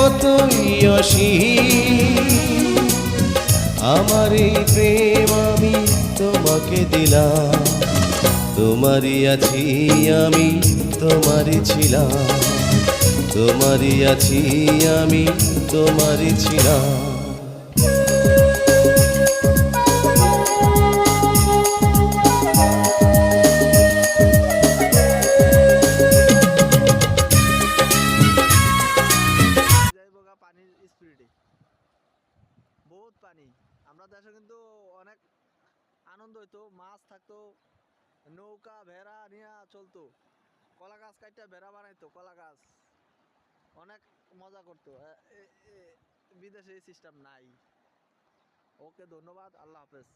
মতোই অসীম। আমার এই প্রেম আমি তোমাকে দিলাম, তোমারই আছি আমি, তোমারই ছিলাম, তোমারই আছি আমি, তোমারই ছিলাম। পানির স্পিডে বহুত পানি। আমরা দেশে কিন্তু অনেক আনন্দ হইতো, মাছ থাকতো, নৌকা ভেড়া নিয়ে চলতো, কলা গাছ কাটতে ভেড়া বানাইতো, কলা গাছ অনেক মজা করতো। বিদেশে এই সিস্টেম নাই। ওকে, ধন্যবাদ, আল্লাহ হাফেজ।